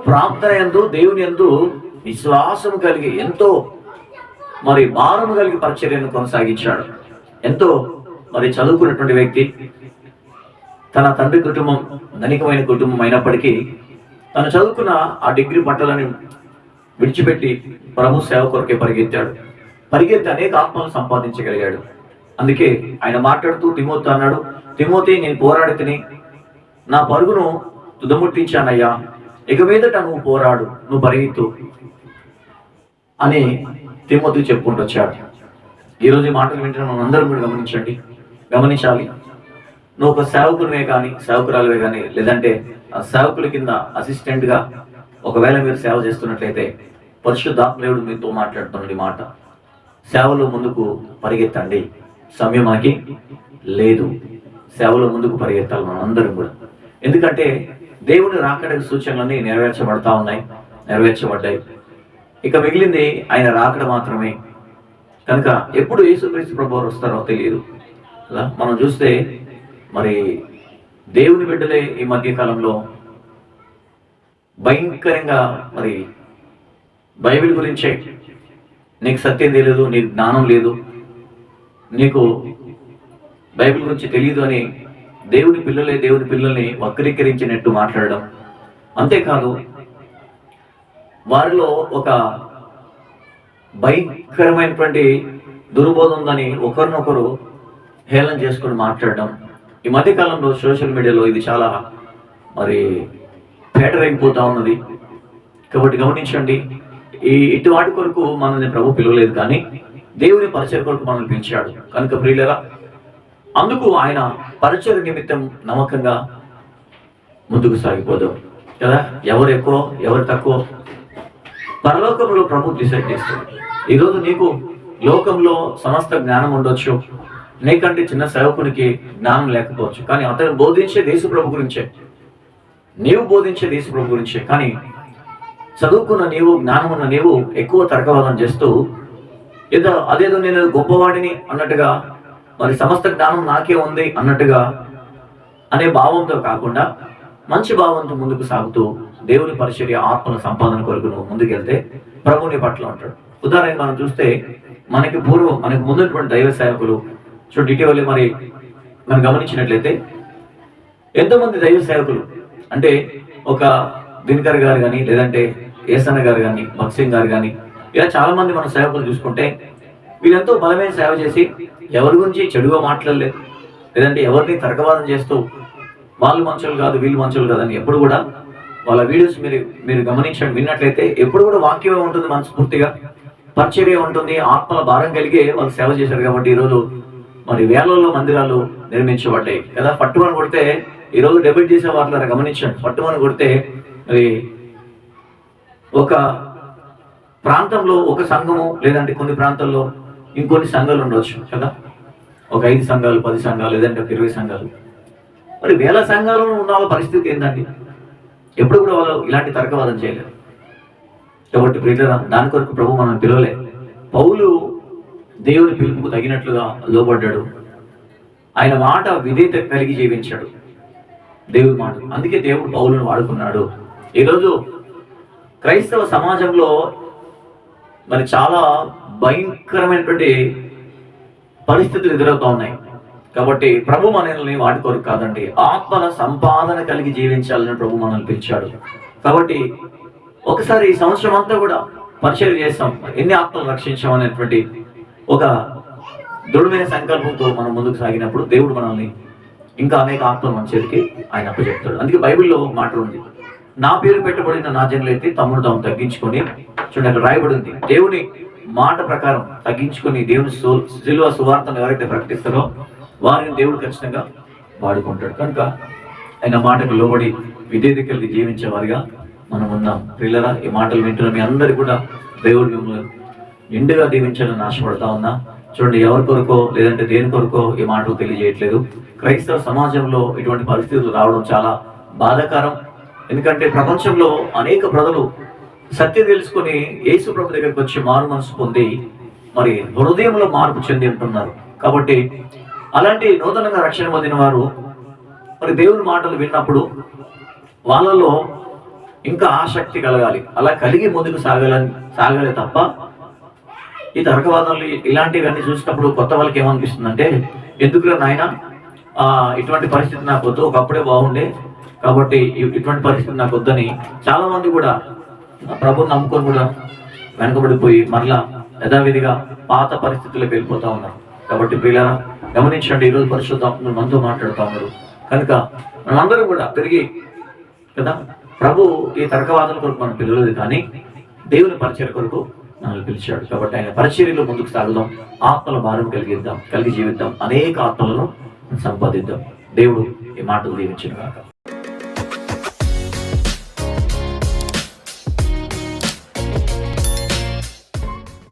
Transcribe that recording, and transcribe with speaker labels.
Speaker 1: ప్రార్థన యందు దేవుని యందు విశ్వాసం కలిగి ఎంతో మరి భారము కలిగి పరిచర్యను కొనసాగించాడు. ఎంతో మరి చదువుకున్నటువంటి వ్యక్తి. తన తండ్రి కుటుంబం ధనికమైన కుటుంబం అయినప్పటికీ తను చదువుకున్న ఆ డిగ్రీ పట్టాలని విడిచిపెట్టి ప్రభు సేవ కొరకే పరిగెత్తి అనేక ఆత్మలను సంపాదించగలిగాడు. అందుకే ఆయన మాట్లాడుతూ తిమోతి అన్నాడు, తిమోతి, నేను పోరాడి తిని నా పరుగును తుదముట్టించానయ్యా, ఇక మీదట నువ్వు పోరాడు, నువ్వు పరిగెత్తు అని తిమోతికి చెప్పుకుంటూ వచ్చాడు. ఈరోజు ఈ మాటలు వింటున్న మనం అందరం కూడా గమనించాలి. నువ్వు ఒక సేవకునివే కానీ సేవకురాలువే కానీ లేదంటే ఆ సేవకుల కింద అసిస్టెంట్గా ఒకవేళ మీరు సేవ చేస్తున్నట్లయితే పరిశుద్ధాత్మ మీతో మాట్లాడుతున్నది మాట, సేవలో ముందుకు పరిగెత్తండి. సమయం మనకి లేదు, సేవలో ముందుకు పరిగెత్తాలి మనం అందరం కూడా. ఎందుకంటే దేవుని రాకడకు సూచనలన్నీ నెరవేర్చబడ్డాయి. ఇక మిగిలింది ఆయన రాకడ మాత్రమే. కనుక ఎప్పుడు యేసుక్రీస్తు ప్రభువారు వస్తారో తెలియదు కదా. మనం చూస్తే మరి దేవుని బిడ్డలే ఈ మధ్య కాలంలో భయంకరంగా మరి బైబిల్ గురించే, నీకు సత్యం తెలియదు, నీకు జ్ఞానం లేదు, నీకు బైబిల్ గురించి తెలియదు అని దేవుని పిల్లల్ని వక్రీకరించినట్టు మాట్లాడడం. అంతేకాదు వారిలో ఒక భయంకరమైనటువంటి దుర్బోధ ఉందని ఒకరినొకరు హేళన చేసుకుని మాట్లాడడం. ఈ మధ్యకాలంలో సోషల్ మీడియాలో ఇది చాలా మరి పేటరైపోతా ఉన్నది. కాబట్టి గమనించండి, ఇటు వాటి కొరకు మనల్ని ప్రభు పిలవలేదు, కానీ దేవుని పరిచయ కొరకు మనల్ని పిలిచాడు. కనుక ప్రియులరా, అందుకు ఆయన పరిచయ నిమిత్తం నమ్మకంగా ముందుకు సాగిపోదాం కదా. ఎవరు ఎక్కువ ఎవరు తక్కువ పరలోకంలో ప్రభు డిసైడ్ చేస్తుంది. ఈరోజు నీకు లోకంలో సమస్త జ్ఞానం ఉండొచ్చు, నీకంటే చిన్న సేవకునికి జ్ఞానం లేకపోవచ్చు, కానీ అతను బోధించే దేశప్రభు గురించే, నీవు బోధించే దేశప్రభు గురించే. కానీ చదువుకున్న నీవు, జ్ఞానం ఉన్న నీవు ఎక్కువ తర్కవాదం చేస్తూ అదేదో నేను గొప్పవాడిని అన్నట్టుగా, మరి సమస్త జ్ఞానం నాకే ఉంది అన్నట్టుగా అనే భావంతో కాకుండా మంచి భావంతో ముందుకు సాగుతూ దేవుని పరిచర్య ఆత్మల సంపాదన కొరకు నువ్వు ముందుకెళ్తే ప్రభుని పట్ల ఉంటాడు. ఉదాహరణకు మనం చూస్తే మనకు ముందున్నటువంటి దైవ సేవకులు చూడండి, ఇటీవలే మరి మనం గమనించినట్లయితే ఎంతోమంది దైవ సేవకులు, అంటే ఒక దినకర్ గారు కానీ లేదంటే ఏసన్న గారు కానీ భక్సింగ్ గారు కానీ ఇలా చాలా మంది మన సేవకులు చూసుకుంటే వీళ్ళెంతో బలమైన సేవ చేసి ఎవరి గురించి చెడుగా మాట్లాడలేదు, లేదంటే ఎవరిని తర్కవాదం చేస్తూ వాళ్ళు మంచులు కాదు వీళ్ళు మంచులు కాదని ఎప్పుడు కూడా వాళ్ళ వీడియోస్ మీరు గమనించండి, విన్నట్లయితే ఎప్పుడు కూడా వాక్యమే ఉంటుంది, మనస్ఫూర్తిగా పరిచర్య ఉంటుంది, ఆత్మల భారం కలిగే వాళ్ళు సేవ చేశారు. కాబట్టి ఈరోజు మరి వేలలో మందిరాలు నిర్మించబడ్డాయి కదా. పట్టుమని కొడితే ఈరోజు డెబ్యూట్ చేసే వాటిలో గమనించండి, పట్టుమని కొడితే మరి ఒక ప్రాంతంలో ఒక సంఘము లేదంటే కొన్ని ప్రాంతాల్లో ఇంకొన్ని సంఘాలు ఉండవచ్చు కదా. ఒక 5 సంఘాలు 10 సంఘాలు లేదంటే 20 సంఘాలు, మరి వేల సంఘాలు ఉన్న వాళ్ళ పరిస్థితి ఏంటండి? ఎప్పుడు కూడా వాళ్ళు ఇలాంటి తర్కవాదం చేయలేరు. కాబట్టి ప్రియులారా, దాని కొరకు ప్రభు మనం పిలవలే. పౌలు దేవుని పిలుపుకు తగినట్లుగా లోబడ్డాడు, ఆయన మాట విధేయత కలిగి జీవించాడు దేవుని మాట. అందుకే దేవుడు పౌలును వాడుకున్నాడు. ఈరోజు క్రైస్తవ సమాజంలో మరి చాలా భయంకరమైనటువంటి పరిస్థితులు ఎదురవుతా ఉన్నాయి. కాబట్టి ప్రభు మనల్ని వాటి కొరకు కాదండి, ఆత్మల సంపాదన కలిగి జీవించాలని ప్రభు మనల్ని పిలిచాడు. కాబట్టి ఒకసారి ఈ సంవత్సరం అంతా కూడా పరిచయం చేస్తాం, ఎన్ని ఆత్మలు రక్షించామనేటువంటి ఒక దృఢమైన సంకల్పంతో మనం ముందుకు సాగినప్పుడు దేవుడు మనల్ని ఇంకా అనేక ఆత్మలు మన చేతికి ఆయన అప్పచెప్తాడు. అందుకే బైబిల్లో మాట ఉంది, నా పేరు పెట్టబడిన నా జనులైతే తమ్ముడు తాము తగ్గించుకొని, చూడండి అక్కడ రాయబడి ఉంది, దేవుని మాట ప్రకారం తగ్గించుకొని దేవుని సిలువ సువార్తను ఎవరైతే ప్రకటిస్తారో వారిని దేవుడు ఖచ్చితంగా వాడుకుంటాడు. కనుక ఆయన మాటకు లోబడి విధేయత కలిగి జీవించే వారిగా మనం ఉన్నాం. పిల్లరా, ఈ మాటలు వింటున్న మీ అందరికీ కూడా దేవుడు మిమ్మల్ని నిండుగా దీవించాలని ఆశపడతా ఉన్నా. చూడండి, ఎవరి కొరకో లేదంటే దేని కొరకో ఈ మాటలు తెలియజేయట్లేదు. క్రైస్తవ సమాజంలో ఇటువంటి పరిస్థితులు రావడం చాలా బాధాకరం. ఎందుకంటే ప్రపంచంలో అనేక ప్రజలు సత్యం తెలుసుకొని యేసు ప్రభు దగ్గరికి వచ్చి మారు మనసు పొంది మరి హృదయంలో మార్పు చెంది ఉంటున్నారు. కాబట్టి అలాంటి నూతనంగా రక్షణ పొందిన వారు మరి దేవుని మాటలు విన్నప్పుడు వాళ్ళలో ఇంకా ఆసక్తి కలగాలి. అలా కలిగి ముందుకు సాగాలి తప్ప ఈ తర్కవాదాలు ఇలాంటివన్నీ చూసినప్పుడు కొత్త వాళ్ళకి ఏమనిపిస్తుందంటే, ఎందుకురా నాయన ఇటువంటి పరిస్థితి నాకు వద్దు, ఒకప్పుడే బాగుండే కాబట్టి ఇటువంటి పరిస్థితి నాకు వద్దని చాలా మంది కూడా ప్రభుని నమ్ముకొని కూడా వెనకబడిపోయి మరలా యథావిధిగా పాత పరిస్థితుల్లోకి వెళ్ళిపోతా ఉన్నారు. కాబట్టి ప్రియులారా గమనించండి, ఈరోజు పరిశుద్ధాత్ముడు మనతో మాట్లాడుతూ ఉన్నారు కనుక మనందరం కూడా తిరిగి కదా ప్రభు ఈ తర్కవాదాల కొరకు మనం పిలవలేదు, కానీ దేవుని పరిచర్య కొరకు మనల్ని పిలిచాడు. కాబట్టి ఆయన పరిచర్యలో ముందుకు సాగుదాం, ఆత్మల భారం కలిగి జీవిద్దాం, అనేక ఆత్మలను సంపాదిద్దాం. దేవుడు ఈ మాటలు దీవించిన కాక.